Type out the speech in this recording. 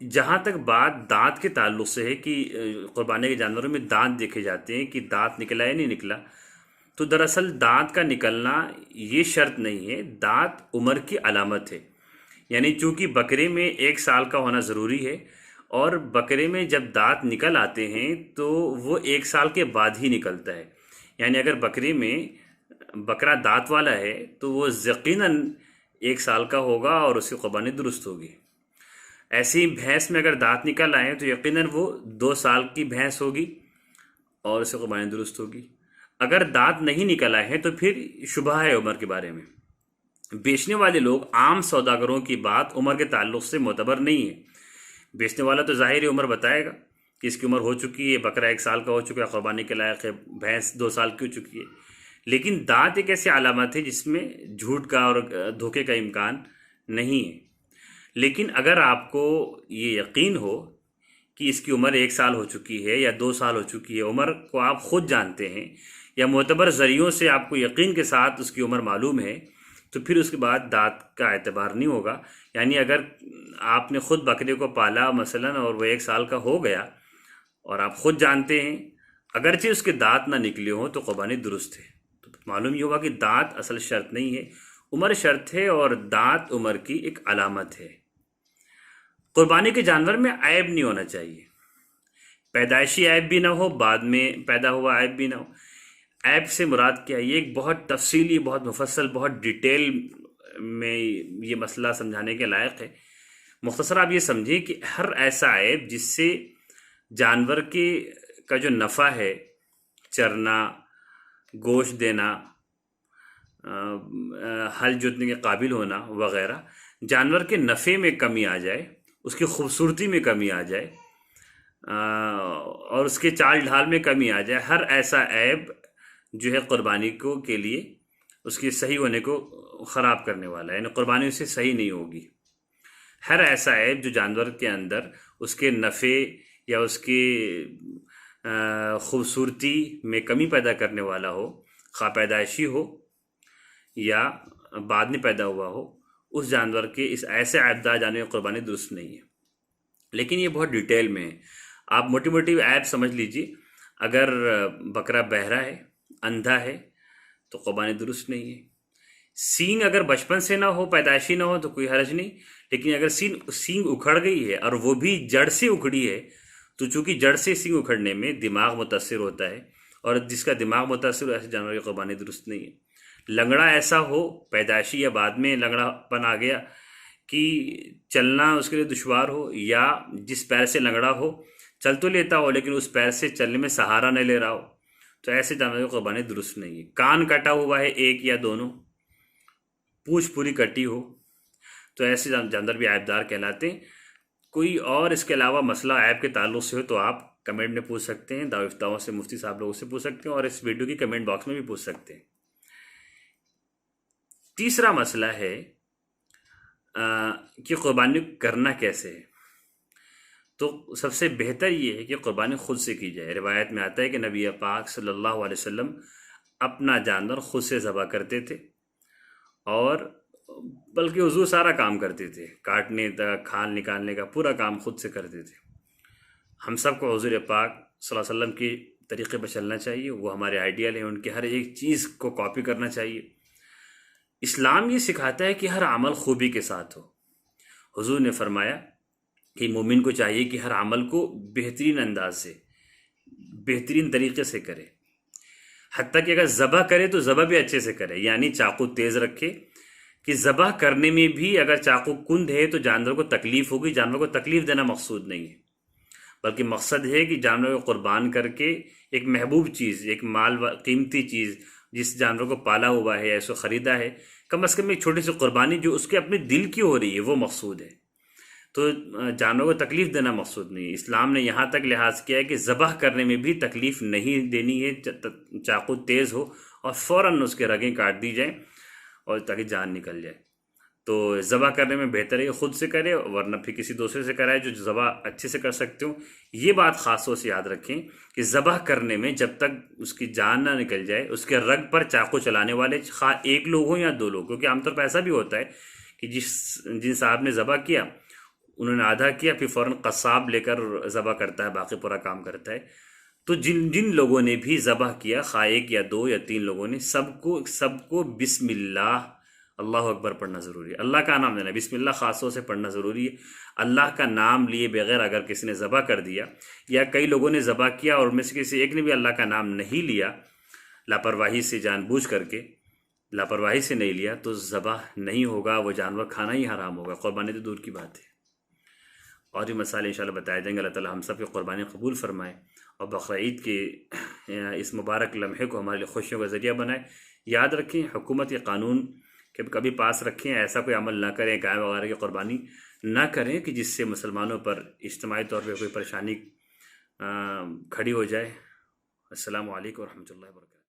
جہاں تک بات دانت کے تعلق سے ہے کہ قربانی کے جانوروں میں دانت دیکھے جاتے ہیں کہ دانت نکلا یا نہیں نکلا، تو دراصل دانت کا نکلنا یہ شرط نہیں ہے، دانت عمر کی علامت ہے۔ یعنی چونکہ بکرے میں 1 سال کا ہونا ضروری ہے، اور بکرے میں جب دانت نکل آتے ہیں تو وہ 1 سال کے بعد ہی نکلتا ہے۔ یعنی اگر بکرے میں بکرا دانت والا ہے تو وہ یقیناً 1 سال کا ہوگا اور اس کی قربانی درست ہوگی۔ ایسے ہی بھینس میں اگر دانت نکل آئے تو یقیناً وہ 2 سال کی بھینس ہوگی اور اس کی قربانی درست ہوگی۔ اگر دانت نہیں نکل آئے ہیں تو پھر شبہ ہے عمر کے بارے میں۔ بیچنے والے لوگ عام سوداگروں کی بات عمر کے تعلق سے معتبر نہیں ہے۔ بیچنے والا تو ظاہر عمر بتائے گا کہ اس کی عمر ہو چکی ہے، بکرا 1 سال کا ہو چکا ہے، قربانی کے لائق ہے، بھینس 2 سال کی ہو چکی ہے۔ لیکن دانت ایک ایسی علامت ہے جس میں جھوٹ کا اور دھوکے کا امکان نہیں ہے۔ لیکن اگر آپ کو یہ یقین ہو کہ اس کی عمر 1 سال ہو چکی ہے یا 2 سال ہو چکی ہے، عمر کو آپ خود جانتے ہیں یا معتبر ذریعوں سے آپ کو یقین کے ساتھ اس کی عمر معلوم ہے، تو پھر اس کے بعد دانت کا اعتبار نہیں ہوگا۔ یعنی اگر آپ نے خود بکرے کو پالا مثلاً اور وہ 1 سال کا ہو گیا اور آپ خود جانتے ہیں، اگرچہ اس کے دانت نہ نکلے ہوں تو قربانی درست ہے، تو معلوم یہ ہوگا کہ دانت اصل شرط نہیں ہے، عمر شرط ہے، اور دانت عمر کی ایک علامت ہے۔ قربانی کے جانور میں عیب نہیں ہونا چاہیے، پیدائشی عیب بھی نہ ہو، بعد میں پیدا ہوا عیب بھی نہ ہو۔ عیب سے مراد کیا ہے؟ یہ ایک بہت تفصیلی، بہت مفصل، بہت ڈیٹیل میں یہ مسئلہ سمجھانے کے لائق ہے۔ مختصر آپ یہ سمجھیں کہ ہر ایسا عیب جس سے جانور کا جو نفع ہے، چرنا، گوشت دینا، ہل جوتنے کے قابل ہونا وغیرہ، جانور کے نفع میں کمی آ جائے، اس کی خوبصورتی میں کمی آ جائے، اور اس کے چال ڈھال میں کمی آ جائے، ہر ایسا عیب جو ہے قربانی کے لیے اس کے صحیح ہونے کو خراب کرنے والا ہے، یعنی قربانی اس سے صحیح نہیں ہوگی۔ ہر ایسا عیب جو جانور کے اندر اس کے نفع یا اس کی خوبصورتی میں کمی پیدا کرنے والا ہو، خواہ پیدائشی ہو یا بعد میں پیدا ہوا ہو، اس جانور کے اس ایسے عیبدار جانور کی قربانی درست نہیں ہے۔ لیکن یہ بہت ڈیٹیل میں ہے، آپ موٹی موٹی عیب سمجھ لیجئے۔ اگر بکرا بہرا ہے، اندھا ہے، تو قربانی درست نہیں ہے۔ سینگ اگر بچپن سے نہ ہو، پیدائشی نہ ہو، تو کوئی حرج نہیں، لیکن اگر سینگ اکھڑ گئی ہے اور وہ بھی جڑ سے اکھڑی ہے، تو چونکہ جڑ سے سینگ اکھڑنے میں دماغ متاثر ہوتا ہے، اور جس کا دماغ متاثر ہو ایسے جانور کی قربانی درست نہیں ہے۔ لنگڑا ایسا ہو، پیدائشی یا بعد میں لنگڑا پن آ گیا کہ چلنا اس کے لیے دشوار ہو، یا جس پیر سے لنگڑا ہو چل تو لیتا ہو لیکن اس پیر سے چلنے میں سہارا نہیں لے رہا ہو، تو ایسے جانور کی قربانی درست نہیں ہے۔ کان کٹا ہوا ہے، ایک یا دونوں، پوچھ پوری کٹی ہو، تو ایسے جانور بھی عیبدار کہلاتے ہیں۔ کوئی اور اس کے علاوہ مسئلہ عیب کے تعلق سے ہو تو آپ کمنٹ میں پوچھ سکتے ہیں، دعوی افتاؤں سے، مفتی صاحب لوگوں سے پوچھ سکتے ہیں، اور اس ویڈیو کی کمنٹ باکس میں بھی پوچھ سکتے ہیں۔ تیسرا مسئلہ ہے کہ قربانی کرنا کیسے ہے۔ تو سب سے بہتر یہ ہے کہ قربانی خود سے کی جائے۔ روایت میں آتا ہے کہ نبی پاک صلی اللہ علیہ وسلم اپنا جانور خود سے ذبح کرتے تھے، اور بلکہ حضور سارا کام کرتے تھے، کاٹنے تک، کھال نکالنے کا پورا کام خود سے کرتے تھے۔ ہم سب کو حضور پاک صلی اللہ علیہ وسلم کے طریقے پر چلنا چاہیے، وہ ہمارے آئیڈیل ہیں، ان کے ہر ایک چیز کو کاپی کرنا چاہیے۔ اسلام یہ سکھاتا ہے کہ ہر عمل خوبی کے ساتھ ہو۔ حضور نے فرمایا کہ مومن کو چاہیے کہ ہر عمل کو بہترین انداز سے، بہترین طریقے سے کرے، حتیٰ کہ اگر ذبح کرے تو ذبح بھی اچھے سے کرے، یعنی چاقو تیز رکھے، کہ ذبح کرنے میں بھی اگر چاقو کند ہے تو جانور کو تکلیف ہوگی۔ جانور کو تکلیف دینا مقصود نہیں ہے، بلکہ مقصد ہے کہ جانور کو قربان کر کے ایک محبوب چیز، ایک مال قیمتی چیز جس جانور کو پالا ہوا ہے یا اس کو خریدا ہے، کم از کم ایک چھوٹی سی قربانی جو اس کے اپنے دل کی ہو رہی ہے وہ مقصود ہے۔ تو جانور کو تکلیف دینا مقصود نہیں ہے۔ اسلام نے یہاں تک لحاظ کیا ہے کہ ذبح کرنے میں بھی تکلیف نہیں دینی ہے، چاقو تیز ہو اور فوراً اس کے رگیں کاٹ دی جائیں اور تاکہ جان نکل جائے۔ تو ذبح کرنے میں بہتر ہے کہ خود سے کرے، ورنہ پھر کسی دوسرے سے کرائے جو ذبح اچھے سے کر سکتے ہوں۔ یہ بات خاص طور سے یاد رکھیں کہ ذبح کرنے میں جب تک اس کی جان نہ نکل جائے، اس کے رگ پر چاقو چلانے والے خواہ ایک لوگ ہوں یا دو لوگ، کیونکہ عام طور پر ایسا بھی ہوتا ہے کہ جن صاحب نے ذبح کیا انہوں نے آدھا کیا، پھر فوراً قصاب لے کر ذبح کرتا ہے، باقی پورا کام کرتا ہے۔ تو جن جن لوگوں نے بھی ذبح کیا، خواہ ایک یا دو یا تین لوگوں نے، سب کو بسم اللہ، اللہ اکبر پڑھنا ضروری ہے، اللہ کا نام لینا، بسم اللہ خاصوں سے پڑھنا ضروری ہے۔ اللہ کا نام لیے بغیر اگر کسی نے ذبح کر دیا، یا کئی لوگوں نے ذبح کیا اور ان میں سے کسی ایک نے بھی اللہ کا نام نہیں لیا، لاپرواہی سے، جان بوجھ کر کے لاپرواہی سے نہیں لیا، تو ذبح نہیں ہوگا، وہ جانور کھانا ہی حرام ہوگا، قربانی تو دور کی بات ہے۔ اور یہ مسائل انشاءاللہ بتائے جائیں گے۔ اللہ تعالی ہم سب کی قربانی قبول فرمائے، اور بقرعید کے اس مبارک لمحے کو ہمارے لیے خوشیوں کا ذریعہ بنائے۔ یاد رکھیں، حکومت کے قانون کے کبھی پاس رکھیں، ایسا کوئی عمل نہ کریں، گائے وغیرہ کی قربانی نہ کریں کہ جس سے مسلمانوں پر اجتماعی طور پہ کوئی پریشانی کھڑی ہو جائے۔ السلام علیکم ورحمۃ اللہ وبرکاتہ۔